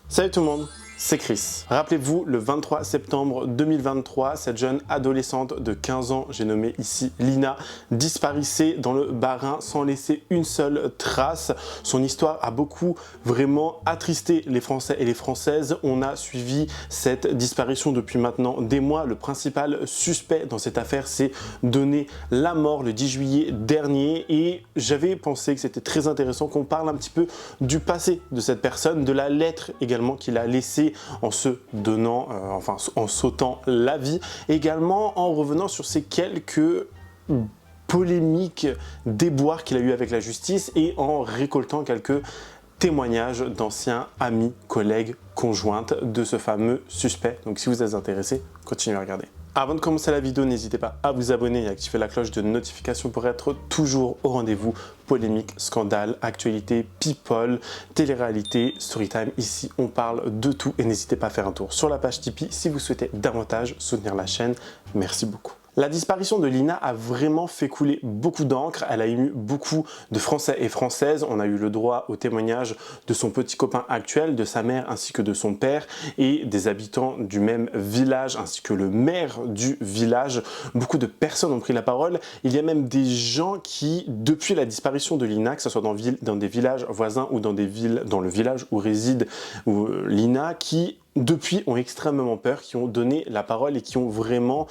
Salut tout le monde, c'est Chris. Rappelez-vous, le 23 septembre 2023, cette jeune adolescente de 15 ans, j'ai nommé ici Lina, disparaissait dans le Bas-Rhin sans laisser une seule trace. Son histoire a beaucoup vraiment attristé les Français et les Françaises. On a suivi cette disparition depuis maintenant des mois. Le principal suspect dans cette affaire s'est donné la mort le 10 juillet dernier et j'avais pensé que c'était très intéressant qu'on parle un petit peu du passé de cette personne, de la lettre également qu'il a laissée en se donnant, en s'ôtant la vie, également en revenant sur ces quelques polémiques déboires qu'il a eu avec la justice et en récoltant quelques témoignages d'anciens amis, collègues, conjointes de ce fameux suspect. Donc si vous êtes intéressé, continuez à regarder. Avant de commencer la vidéo, n'hésitez pas à vous abonner et à activer la cloche de notification pour être toujours au rendez-vous. Polémique, scandale, actualité, people, télé-réalité, storytime. Ici, on parle de tout et n'hésitez pas à faire un tour sur la page Tipeee si vous souhaitez davantage soutenir la chaîne. Merci beaucoup. La disparition de Lina a vraiment fait couler beaucoup d'encre, elle a ému beaucoup de Français et Françaises. On a eu le droit au témoignage de son petit copain actuel, de sa mère ainsi que de son père et des habitants du même village ainsi que le maire du village. Beaucoup de personnes ont pris la parole. Il y a même des gens qui, depuis la disparition de Lina, que ce soit dans des villages voisins ou dans le village où réside Lina, qui depuis ont extrêmement peur, qui ont donné la parole et qui ont vraiment...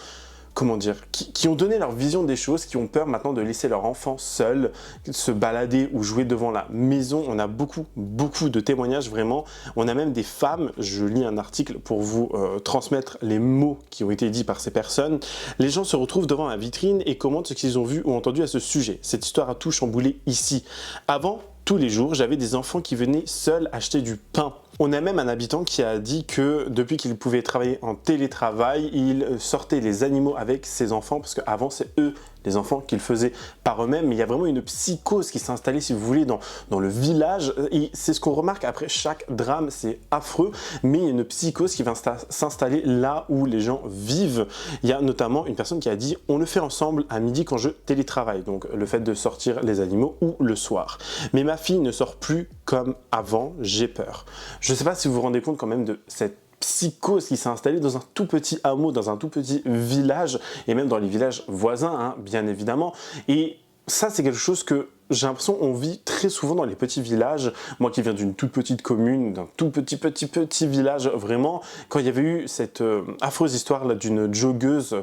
comment dire, qui ont donné leur vision des choses, qui ont peur maintenant de laisser leur enfant seul, se balader ou jouer devant la maison. On a beaucoup de témoignages vraiment. On a même des femmes, je lis un article pour vous transmettre les mots qui ont été dits par ces personnes. Les gens se retrouvent devant la vitrine et commentent ce qu'ils ont vu ou entendu à ce sujet. Cette histoire a tout chamboulé ici. Avant, tous les jours, j'avais des enfants qui venaient seuls acheter du pain. On a même un habitant qui a dit que depuis qu'il pouvait travailler en télétravail, il sortait les animaux avec ses enfants parce qu'avant c'est eux les enfants qu'ils faisaient par eux-mêmes. Mais il y a vraiment une psychose qui s'est installée, si vous voulez, dans le village. Et c'est ce qu'on remarque après chaque drame, c'est affreux, mais il y a une psychose qui va s'installer là où les gens vivent. Il y a notamment une personne qui a dit « on le fait ensemble à midi quand je télétravaille », donc le fait de sortir les animaux ou le soir. Mais ma fille ne sort plus comme avant, j'ai peur. Je ne sais pas si vous vous rendez compte quand même de cette psychose qui s'est installée dans un tout petit hameau, dans un tout petit village, et même dans les villages voisins, hein, bien évidemment. Et ça, c'est quelque chose que j'ai l'impression qu'on vit très souvent dans les petits villages. Moi qui viens d'une toute petite commune, d'un tout petit village, vraiment, quand il y avait eu cette affreuse histoire d'une joggeuse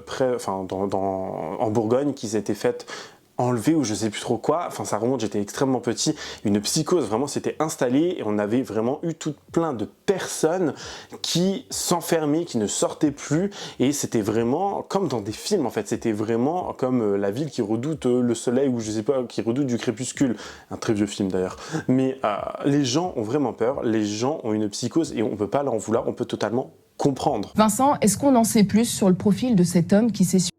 en Bourgogne qui s'était faite enlevé ou je sais plus trop quoi, enfin ça remonte, j'étais extrêmement petit, une psychose vraiment s'était installée et on avait vraiment eu plein de personnes qui s'enfermaient, qui ne sortaient plus et c'était vraiment comme dans des films en fait, c'était vraiment comme la ville qui redoute le soleil ou je sais pas, qui redoute du crépuscule, un très vieux film d'ailleurs, mais les gens ont vraiment peur, les gens ont une psychose et on peut pas leur en vouloir, on peut totalement comprendre. Vincent, est-ce qu'on en sait plus sur le profil de cet homme qui s'est suicidé ?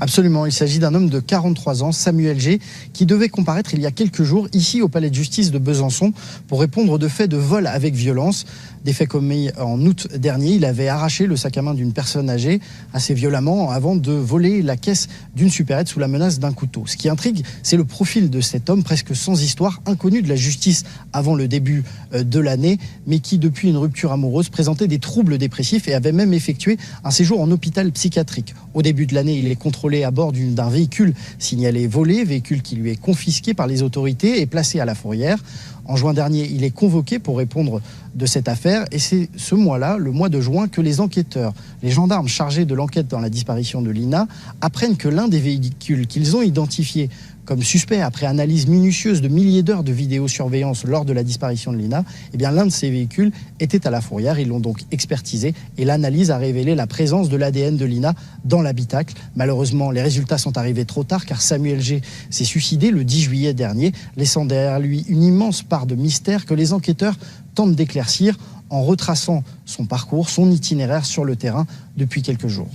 Absolument, il s'agit d'un homme de 43 ans, Samuel G, qui devait comparaître il y a quelques jours ici au palais de justice de Besançon pour répondre de faits de vol avec violence. Des faits commis en août dernier, il avait arraché le sac à main d'une personne âgée assez violemment avant de voler la caisse d'une supérette sous la menace d'un couteau. Ce qui intrigue, c'est le profil de cet homme presque sans histoire, inconnu de la justice avant le début de l'année, mais qui depuis une rupture amoureuse présentait des troubles dépressifs et avait même effectué un séjour en hôpital psychiatrique. Au début de l'année, il est contrôlé à bord d'un véhicule signalé volé, véhicule qui lui est confisqué par les autorités et placé à la fourrière. En juin dernier, il est convoqué pour répondre de cette affaire et c'est ce mois-là, le mois de juin, que les enquêteurs, les gendarmes chargés de l'enquête dans la disparition de Lina, apprennent que l'un des véhicules qu'ils ont identifié comme suspect après analyse minutieuse de milliers d'heures de vidéosurveillance lors de la disparition de Lina, eh bien l'un de ces véhicules était à la fourrière, ils l'ont donc expertisé et l'analyse a révélé la présence de l'ADN de Lina dans l'habitacle. Malheureusement, les résultats sont arrivés trop tard car Samuel G s'est suicidé le 10 juillet dernier, laissant derrière lui une immense part de mystère que les enquêteurs tentent d'éclaircir en retraçant son parcours, son itinéraire sur le terrain depuis quelques jours.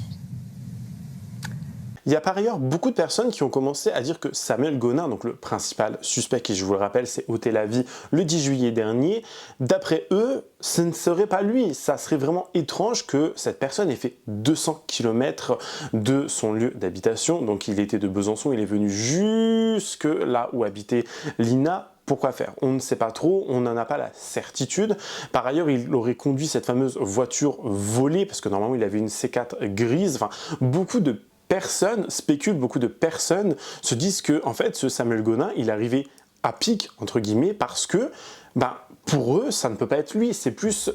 Il y a par ailleurs beaucoup de personnes qui ont commencé à dire que Samuel Gonin, donc le principal suspect qui, je vous le rappelle, s'est ôté la vie le 10 juillet dernier, d'après eux, ce ne serait pas lui. Ça serait vraiment étrange que cette personne ait fait 200 km de son lieu d'habitation. Donc il était de Besançon, il est venu jusque là où habitait Lina Pourquoi faire? On ne sait pas trop, on n'en a pas la certitude. Par ailleurs, il aurait conduit cette fameuse voiture volée, parce que normalement il avait une C4 grise. Enfin, beaucoup de personnes spéculent, beaucoup de personnes se disent que en fait, ce Samuel Gonin, il arrivait à pic, entre guillemets, parce que pour eux, ça ne peut pas être lui, c'est plus...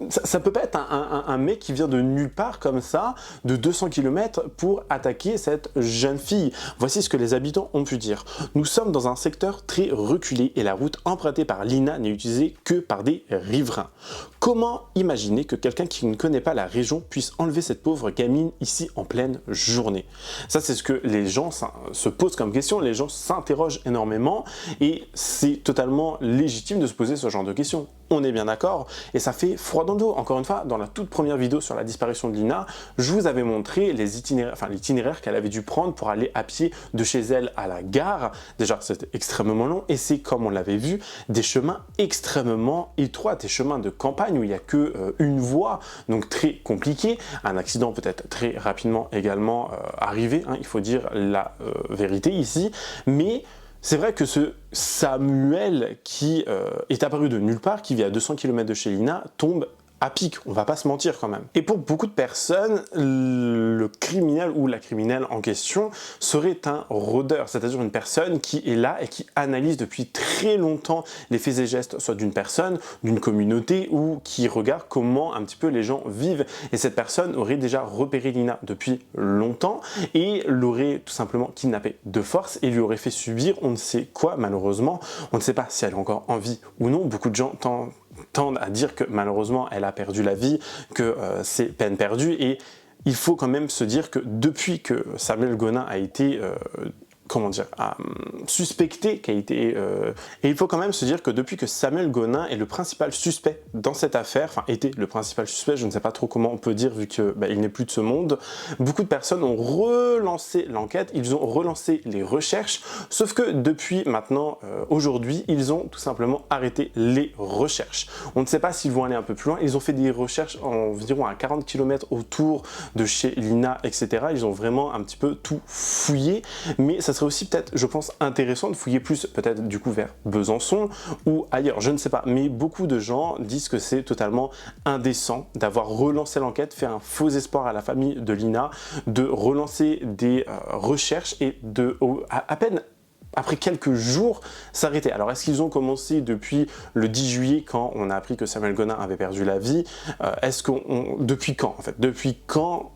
Ça peut pas être un mec qui vient de nulle part comme ça, de 200 km pour attaquer cette jeune fille. Voici ce que les habitants ont pu dire. Nous sommes dans un secteur très reculé et la route empruntée par Lina n'est utilisée que par des riverains. Comment imaginer que quelqu'un qui ne connaît pas la région puisse enlever cette pauvre gamine ici en pleine journée? Ça, c'est ce que les gens se posent comme question, les gens s'interrogent énormément et c'est totalement légitime de se poser ce genre de questions. On est bien d'accord, et ça fait froid dans le dos. Encore une fois, dans la toute première vidéo sur la disparition de Lina, je vous avais montré l'itinéraire qu'elle avait dû prendre pour aller à pied de chez elle à la gare. Déjà, c'était extrêmement long, et c'est, comme on l'avait vu, des chemins extrêmement étroits, des chemins de campagne où il n'y a que une voie, donc très compliqué. Un accident peut être très rapidement également arrivé, hein, il faut dire la vérité ici, mais c'est vrai que ce Samuel qui est apparu de nulle part, qui vit à 200 km de chez Lina, tombe à pic, on va pas se mentir quand même. Et pour beaucoup de personnes, le criminel ou la criminelle en question serait un rôdeur, c'est-à-dire une personne qui est là et qui analyse depuis très longtemps les faits et gestes, soit d'une personne, d'une communauté, ou qui regarde comment un petit peu les gens vivent. Et cette personne aurait déjà repéré Lina depuis longtemps et l'aurait tout simplement kidnappée de force et lui aurait fait subir on ne sait quoi, malheureusement. On ne sait pas si elle est encore en vie ou non. Beaucoup de gens tendent à dire que malheureusement elle a perdu la vie, que c'est peine perdue, et il faut quand même se dire que depuis que Samuel Gonin a été suspecté, et il faut quand même se dire que depuis que Samuel Gonin est le principal suspect dans cette affaire, enfin était le principal suspect, je ne sais pas trop comment on peut dire vu que il n'est plus de ce monde, beaucoup de personnes ont relancé l'enquête, ils ont relancé les recherches, sauf que depuis maintenant, aujourd'hui, ils ont tout simplement arrêté les recherches. On ne sait pas s'ils vont aller un peu plus loin, ils ont fait des recherches environ à 40 km autour de chez Lina, etc. Ils ont vraiment un petit peu tout fouillé, mais ça serait aussi peut-être, je pense, intéressant de fouiller plus, peut-être du coup vers Besançon ou ailleurs, je ne sais pas, mais beaucoup de gens disent que c'est totalement indécent d'avoir relancé l'enquête, fait un faux espoir à la famille de Lina, de relancer des recherches et à peine après quelques jours s'arrêter. Alors est-ce qu'ils ont commencé depuis le 10 juillet quand on a appris que Samuel Gonin avait perdu la vie? Depuis quand en fait? Depuis quand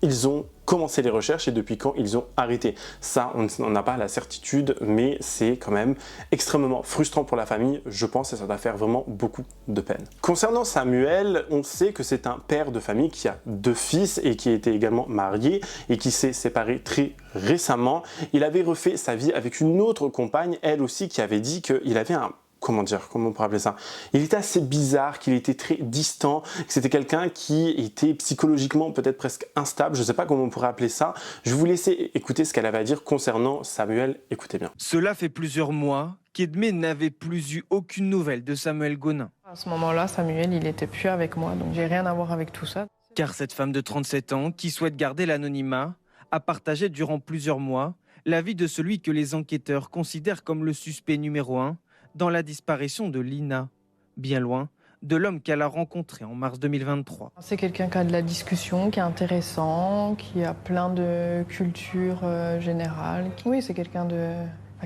ils ont commencé les recherches et depuis quand ils ont arrêté? Ça, on n'a pas la certitude, mais c'est quand même extrêmement frustrant pour la famille, je pense, et ça doit faire vraiment beaucoup de peine. Concernant Samuel, on sait que c'est un père de famille qui a 2 fils et qui a été également marié et qui s'est séparé très récemment. Il avait refait sa vie avec une autre compagne, elle aussi, qui avait dit qu'il avait un... Comment on pourrait appeler ça? Il était assez bizarre, qu'il était très distant, que c'était quelqu'un qui était psychologiquement peut-être presque instable, je ne sais pas comment on pourrait appeler ça. Je vais vous laisser écouter ce qu'elle avait à dire concernant Samuel, écoutez bien. Cela fait plusieurs mois qu'Edmé n'avait plus eu aucune nouvelle de Samuel Gonin. À ce moment-là, Samuel, il n'était plus avec moi, donc j'ai rien à voir avec tout ça. Car cette femme de 37 ans, qui souhaite garder l'anonymat, a partagé durant plusieurs mois la vie de celui que les enquêteurs considèrent comme le suspect numéro 1 dans la disparition de Lina, bien loin de l'homme qu'elle a rencontré en mars 2023. C'est quelqu'un qui a de la discussion, qui est intéressant, qui a plein de culture générale. Oui, c'est quelqu'un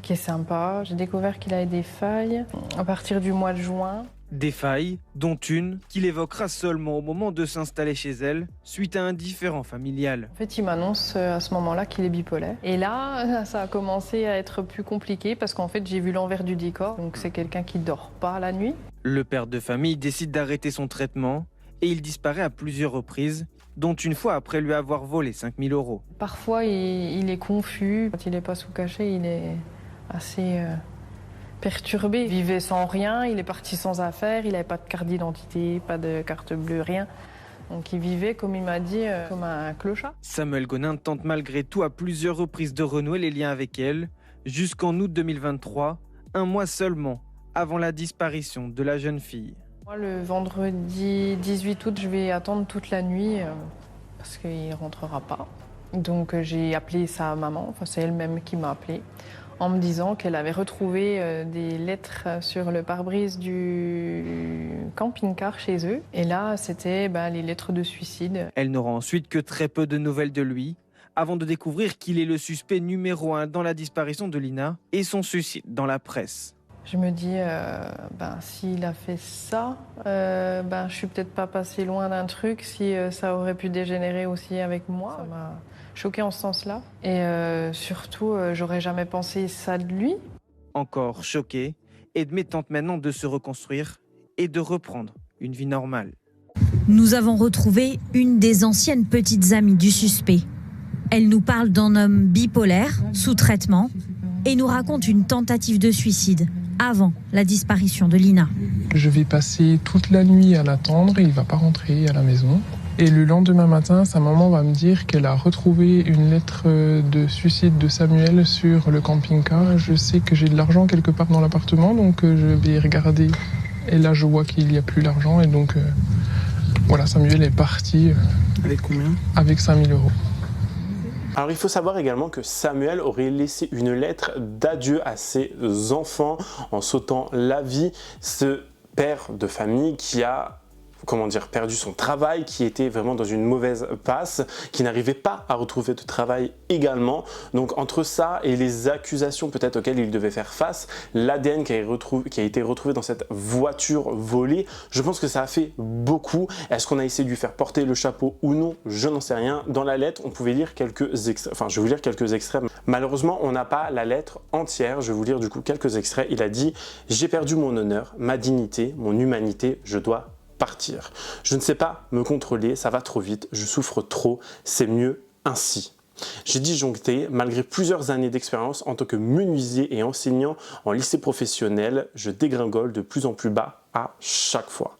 qui est sympa. J'ai découvert qu'il avait des failles à partir du mois de juin. Des failles, dont une qu'il évoquera seulement au moment de s'installer chez elle, suite à un différend familial. En fait, il m'annonce à ce moment-là qu'il est bipolaire. Et là, ça a commencé à être plus compliqué parce qu'en fait, j'ai vu l'envers du décor. Donc c'est quelqu'un qui dort pas la nuit. Le père de famille décide d'arrêter son traitement et il disparaît à plusieurs reprises, dont une fois après lui avoir volé 5 000 €. Parfois, il est confus. Quand il n'est pas sous cachet, il est assez... perturbé. Il vivait sans rien, il est parti sans affaires, il n'avait pas de carte d'identité, pas de carte bleue, rien. Donc il vivait, comme il m'a dit, comme un clochard. Samuel Gonin tente malgré tout à plusieurs reprises de renouer les liens avec elle, jusqu'en août 2023, un mois seulement avant la disparition de la jeune fille. Moi, le vendredi 18 août, je vais attendre toute la nuit parce qu'il ne rentrera pas. Donc j'ai appelé sa maman, enfin c'est elle-même qui m'a appelé, en me disant qu'elle avait retrouvé des lettres sur le pare-brise du camping-car chez eux. Et là, c'était les lettres de suicide. Elle n'aura ensuite que très peu de nouvelles de lui, avant de découvrir qu'il est le suspect numéro 1 dans la disparition de Lina et son suicide dans la presse. Je me dis, s'il a fait ça, je suis peut-être pas passé loin d'un truc, si ça aurait pu dégénérer aussi avec moi. Ça m'a choquée en ce sens-là. Et surtout, j'aurais jamais pensé ça de lui. Encore choquée, Edmé tente maintenant de se reconstruire et de reprendre une vie normale. Nous avons retrouvé une des anciennes petites amies du suspect. Elle nous parle d'un homme bipolaire, sous traitement, et nous raconte une tentative de suicide avant la disparition de Lina. Je vais passer toute la nuit à l'attendre et il ne va pas rentrer à la maison. Et le lendemain matin, sa maman va me dire qu'elle a retrouvé une lettre de suicide de Samuel sur le camping-car. Je sais que j'ai de l'argent quelque part dans l'appartement, donc je vais regarder. Et là, je vois qu'il n'y a plus d'argent. Et donc, voilà, Samuel est parti. Avec combien ? Avec 5 000 €. Alors il faut savoir également que Samuel aurait laissé une lettre d'adieu à ses enfants en sautant la vie. Ce père de famille qui a perdu son travail, qui était vraiment dans une mauvaise passe, qui n'arrivait pas à retrouver de travail également. Donc entre ça et les accusations peut-être auxquelles il devait faire face, l'ADN qui a été retrouvé dans cette voiture volée, je pense que ça a fait beaucoup. Est-ce qu'on a essayé de lui faire porter le chapeau ou non? Je n'en sais rien. Dans la lettre, on pouvait lire quelques extraits, je vais vous lire quelques extraits. Malheureusement, on n'a pas la lettre entière, je vais vous lire du coup quelques extraits. Il a dit « J'ai perdu mon honneur, ma dignité, mon humanité, je dois partir. Je ne sais pas me contrôler, ça va trop vite, je souffre trop, c'est mieux ainsi. » J'ai disjoncté, malgré plusieurs années d'expérience en tant que menuisier et enseignant en lycée professionnel, je dégringole de plus en plus bas à chaque fois.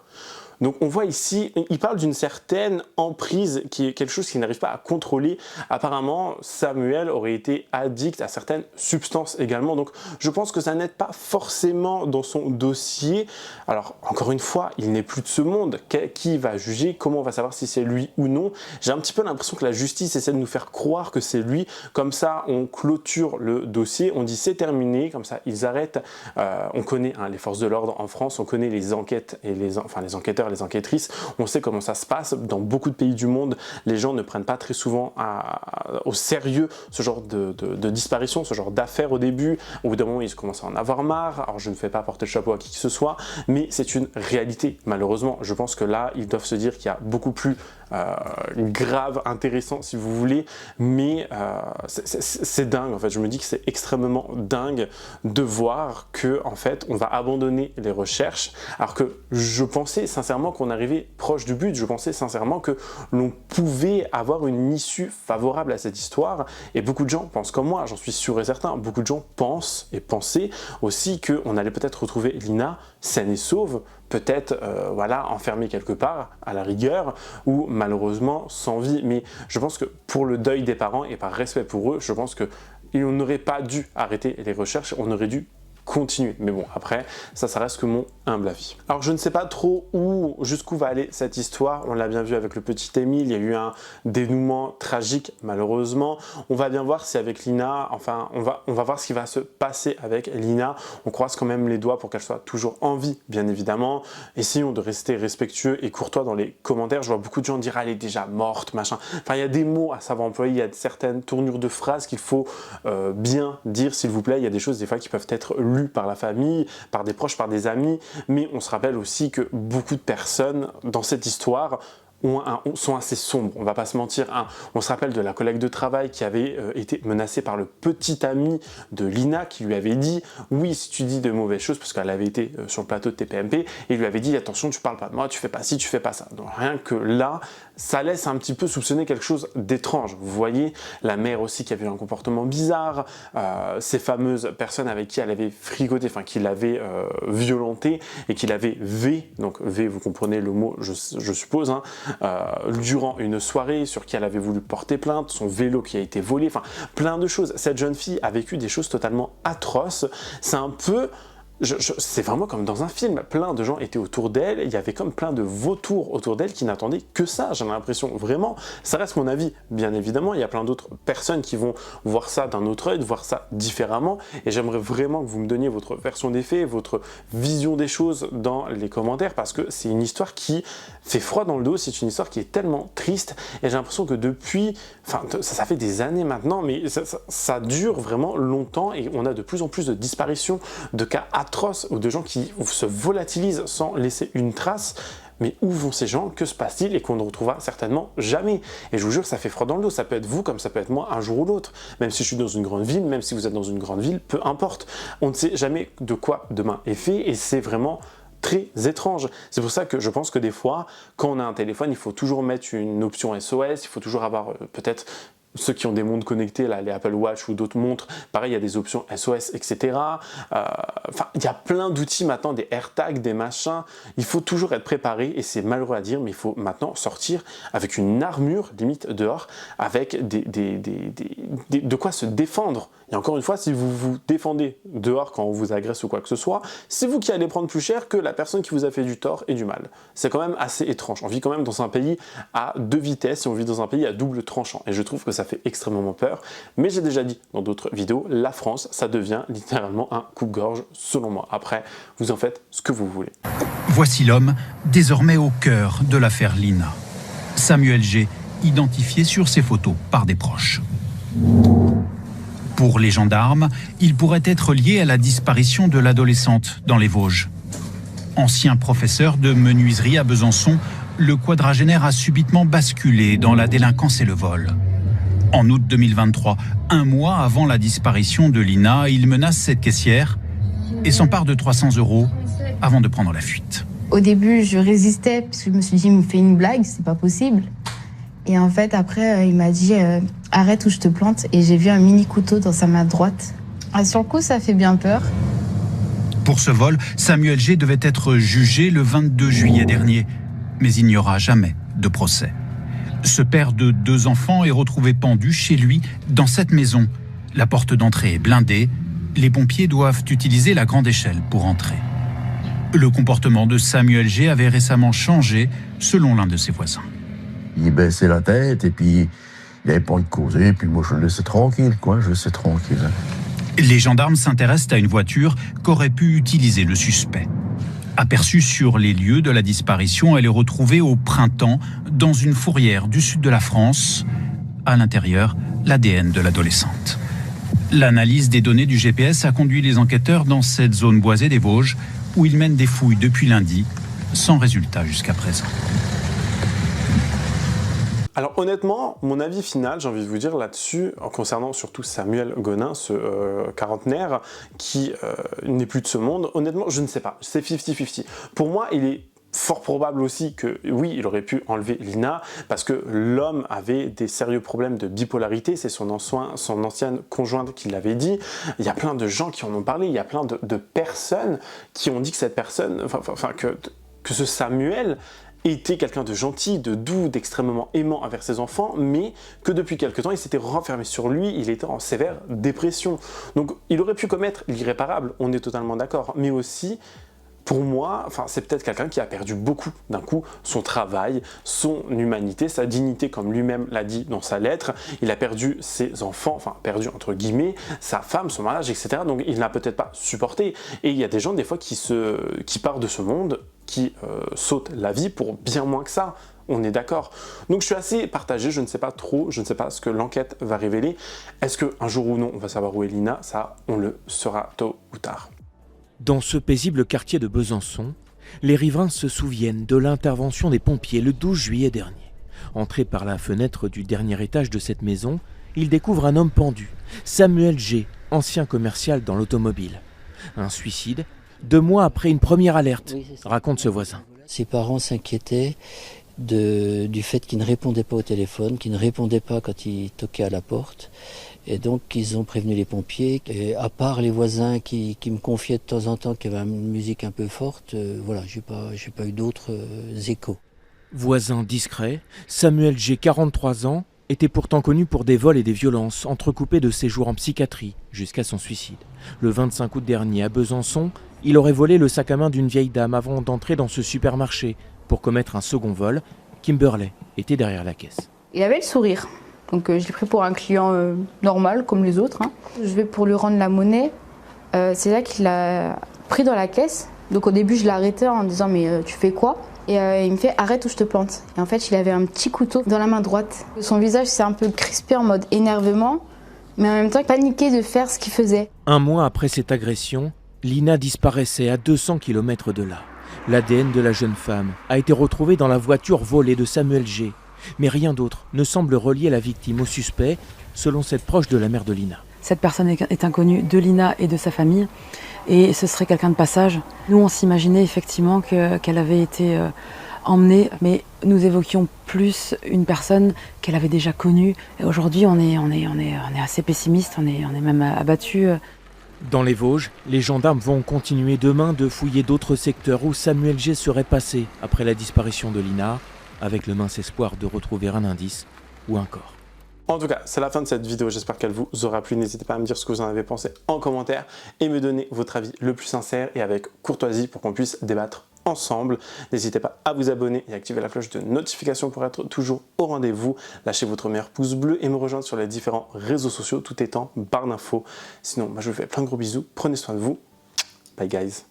Donc on voit ici, il parle d'une certaine emprise qui est quelque chose qu'il n'arrive pas à contrôler. Apparemment, Samuel aurait été addict à certaines substances également. Donc je pense que ça n'aide pas forcément dans son dossier. Alors encore une fois, il n'est plus de ce monde. Qui va juger? Comment on va savoir si c'est lui ou non? J'ai un petit peu l'impression que la justice essaie de nous faire croire que c'est lui. Comme ça, on clôture le dossier, on dit c'est terminé. Comme ça, ils arrêtent. On connaît les forces de l'ordre en France, on connaît les enquêtes et les enquêteurs, les enquêtrices, on sait comment ça se passe. Dans beaucoup de pays du monde, les gens ne prennent pas très souvent au sérieux ce genre de disparition, ce genre d'affaires au début. Au bout d'un moment, ils commencent à en avoir marre. Alors je ne fais pas porter le chapeau à qui que ce soit, mais c'est une réalité. Malheureusement, je pense que là, ils doivent se dire qu'il y a beaucoup plus grave, intéressant si vous voulez, mais c'est dingue en fait. Je me dis que c'est extrêmement dingue de voir que en fait on va abandonner les recherches alors que je pensais sincèrement qu'on arrivait proche du but. Je pensais sincèrement que l'on pouvait avoir une issue favorable à cette histoire et beaucoup de gens pensent comme moi, j'en suis sûr et certain. Beaucoup de gens pensent et pensaient aussi qu'on allait peut-être retrouver Lina saine et sauve, peut-être enfermée quelque part à la rigueur ou malheureusement sans vie. Mais je pense que pour le deuil des parents et par respect pour eux, je pense qu'on n'aurait pas dû arrêter les recherches, on aurait dû continuer. Mais bon, après, ça reste que mon humble avis. Alors, je ne sais pas trop jusqu'où va aller cette histoire. On l'a bien vu avec le petit Émile, il y a eu un dénouement tragique, malheureusement. On va bien voir si avec Lina, on va voir ce qui va se passer avec Lina. On croise quand même les doigts pour qu'elle soit toujours en vie, bien évidemment. Essayons de rester respectueux et courtois dans les commentaires. Je vois beaucoup de gens dire « elle est déjà morte », machin. Enfin, il y a des mots à savoir employer, il y a certaines tournures de phrases qu'il faut bien dire, s'il vous plaît. Il y a des choses, des fois, qui peuvent être lues par la famille, par des proches, par des amis, mais on se rappelle aussi que beaucoup de personnes dans cette histoire sont assez sombres, on va pas se mentir. On se rappelle de la collègue de travail qui avait été menacée par le petit ami de Lina qui lui avait dit « oui, si tu dis de mauvaises choses », parce qu'elle avait été sur le plateau de TPMP, et il lui avait dit « attention, tu parles pas de moi, tu fais pas ci, tu fais pas ça ». Donc rien que là, ça laisse un petit peu soupçonner quelque chose d'étrange. Vous voyez, la mère aussi qui avait eu un comportement bizarre, ces fameuses personnes avec qui elle avait fricoté, qui l'avaient violenté et qui l'avaient donc vous comprenez le mot, je suppose, durant une soirée, sur qui elle avait voulu porter plainte, son vélo qui a été volé, plein de choses. Cette jeune fille a vécu des choses totalement atroces. C'est un peu c'est vraiment comme dans un film, plein de gens étaient autour d'elle, il y avait comme plein de vautours autour d'elle qui n'attendaient que ça, j'ai l'impression, vraiment, ça reste mon avis, bien évidemment, il y a plein d'autres personnes qui vont voir ça d'un autre œil, voir ça différemment, et j'aimerais vraiment que vous me donniez votre version des faits, votre vision des choses dans les commentaires, parce que c'est une histoire qui fait froid dans le dos, c'est une histoire qui est tellement triste, et j'ai l'impression que depuis, enfin, ça fait des années maintenant, mais ça dure vraiment longtemps, et on a de plus en plus de disparitions, de cas atroces ou de gens qui se volatilisent sans laisser une trace. Mais où vont ces gens? Que se passe-t-il? Et qu'on ne retrouvera certainement jamais. Et je vous jure que ça fait froid dans le dos. Ça peut être vous comme ça peut être moi un jour ou l'autre. Même si je suis dans une grande ville, même si vous êtes dans une grande ville, peu importe. On ne sait jamais de quoi demain est fait et c'est vraiment très étrange. C'est pour ça que je pense que des fois, quand on a un téléphone, il faut toujours mettre une option SOS, il faut toujours avoir peut-être ceux qui ont des montres connectées, là, les Apple Watch ou d'autres montres, pareil, il y a des options SOS, etc. Enfin, il y a plein d'outils maintenant, des AirTags, des machins. Il faut toujours être préparé, et c'est malheureux à dire, mais il faut maintenant sortir avec une armure, limite dehors, avec de quoi se défendre. Et encore une fois, si vous vous défendez dehors quand on vous agresse ou quoi que ce soit, c'est vous qui allez prendre plus cher que la personne qui vous a fait du tort et du mal. C'est quand même assez étrange. On vit quand même dans un pays à deux vitesses et on vit dans un pays à double tranchant. Et je trouve que ça fait extrêmement peur. Mais j'ai déjà dit dans d'autres vidéos, la France, ça devient littéralement un coupe-gorge, selon moi. Après, vous en faites ce que vous voulez. Voici l'homme désormais au cœur de l'affaire Lina. Samuel G, identifié sur ses photos par des proches. Pour les gendarmes, il pourrait être lié à la disparition de l'adolescente dans les Vosges. Ancien professeur de menuiserie à Besançon, le quadragénaire a subitement basculé dans la délinquance et le vol. En août 2023, un mois avant la disparition de Lina, il menace cette caissière et s'empare de 300 € avant de prendre la fuite. Au début, je résistais parce que je me suis dit, il me fait une blague, c'est pas possible. Et en fait, après, il m'a dit arrête ou je te plante. Et j'ai vu un mini couteau dans sa main droite. Sur le coup, ça fait bien peur. Pour ce vol, Samuel G devait être jugé le 22 juillet dernier. Mais il n'y aura jamais de procès. Ce père de 2 enfants est retrouvé pendu chez lui dans cette maison. La porte d'entrée est blindée. Les pompiers doivent utiliser la grande échelle pour entrer. Le comportement de Samuel G avait récemment changé, selon l'un de ses voisins. Il baissait la tête et puis il n'avait pas envie de causer. Puis moi, je le laissais tranquille, quoi. Je le laissais tranquille. Les gendarmes s'intéressent à une voiture qu'aurait pu utiliser le suspect. Aperçue sur les lieux de la disparition, elle est retrouvée au printemps dans une fourrière du sud de la France. À l'intérieur, l'ADN de l'adolescente. L'analyse des données du GPS a conduit les enquêteurs dans cette zone boisée des Vosges où ils mènent des fouilles depuis lundi, sans résultat jusqu'à présent. Alors honnêtement, mon avis final, j'ai envie de vous dire là-dessus, concernant surtout Samuel Gonin, ce quarantenaire qui n'est plus de ce monde, honnêtement, je ne sais pas, c'est 50-50. Pour moi, il est fort probable aussi que, oui, il aurait pu enlever Lina, parce que l'homme avait des sérieux problèmes de bipolarité, c'est son ancienne conjointe qui l'avait dit. Il y a plein de gens qui en ont parlé, il y a plein de personnes qui ont dit que cette personne, que ce Samuel était quelqu'un de gentil, de doux, d'extrêmement aimant envers ses enfants, mais que depuis quelque temps, il s'était renfermé sur lui, il était en sévère dépression. Donc il aurait pu commettre l'irréparable, on est totalement d'accord, mais aussi, pour moi, c'est peut-être quelqu'un qui a perdu beaucoup d'un coup, son travail, son humanité, sa dignité, comme lui-même l'a dit dans sa lettre. Il a perdu ses enfants, perdu entre guillemets, sa femme, son mariage, etc. Donc il n'a peut-être pas supporté. Et il y a des gens des fois qui partent de ce monde, qui sautent la vie pour bien moins que ça. On est d'accord. Donc je suis assez partagé, je ne sais pas trop, je ne sais pas ce que l'enquête va révéler. Est-ce qu'un jour ou non on va savoir où est Lina? Ça, on le saura tôt ou tard. Dans ce paisible quartier de Besançon, les riverains se souviennent de l'intervention des pompiers le 12 juillet dernier. Entré par la fenêtre du dernier étage de cette maison, ils découvrent un homme pendu, Samuel G, ancien commercial dans l'automobile. Un suicide, 2 mois après une première alerte, raconte ce voisin. Ses parents s'inquiétaient du fait qu'il ne répondait pas au téléphone, qu'il ne répondait pas quand il toquait à la porte. Et donc ils ont prévenu les pompiers. Et à part les voisins qui me confiaient de temps en temps qu'il y avait une musique un peu forte, j'ai pas eu d'autres échos. Voisin discret, Samuel G, 43 ans, était pourtant connu pour des vols et des violences, entrecoupés de séjours en psychiatrie jusqu'à son suicide. Le 25 août dernier à Besançon, Il aurait volé le sac à main d'une vieille dame avant d'entrer dans ce supermarché pour commettre un second vol. Kimberley était derrière la caisse. Il avait le sourire, donc je l'ai pris pour un client normal comme les autres. Je vais pour lui rendre la monnaie, c'est là qu'il l'a pris dans la caisse. Donc au début je l'ai arrêté en disant mais tu fais quoi? Et il me fait arrête ou je te plante. Et en fait il avait un petit couteau dans la main droite. Son visage s'est un peu crispé en mode énervement, mais en même temps paniqué de faire ce qu'il faisait. Un mois après cette agression, Lina disparaissait à 200 km de là. L'ADN de la jeune femme a été retrouvé dans la voiture volée de Samuel G. Mais rien d'autre ne semble relier la victime au suspect, selon cette proche de la mère de Lina. Cette personne est inconnue de Lina et de sa famille, et ce serait quelqu'un de passage. Nous, on s'imaginait effectivement qu'elle avait été emmenée, mais nous évoquions plus une personne qu'elle avait déjà connue. Et aujourd'hui, on est assez pessimiste, on est même abattu. Dans les Vosges, les gendarmes vont continuer demain de fouiller d'autres secteurs où Samuel G serait passé après la disparition de Lina, avec le mince espoir de retrouver un indice ou un corps. En tout cas, c'est la fin de cette vidéo, j'espère qu'elle vous aura plu. N'hésitez pas à me dire ce que vous en avez pensé en commentaire et me donner votre avis le plus sincère et avec courtoisie pour qu'on puisse débattre ensemble. N'hésitez pas à vous abonner et activer la cloche de notification pour être toujours au rendez-vous. Lâchez votre meilleur pouce bleu et me rejoindre sur les différents réseaux sociaux, tout est en barre d'infos. Sinon, je vous fais plein de gros bisous, prenez soin de vous. Bye guys.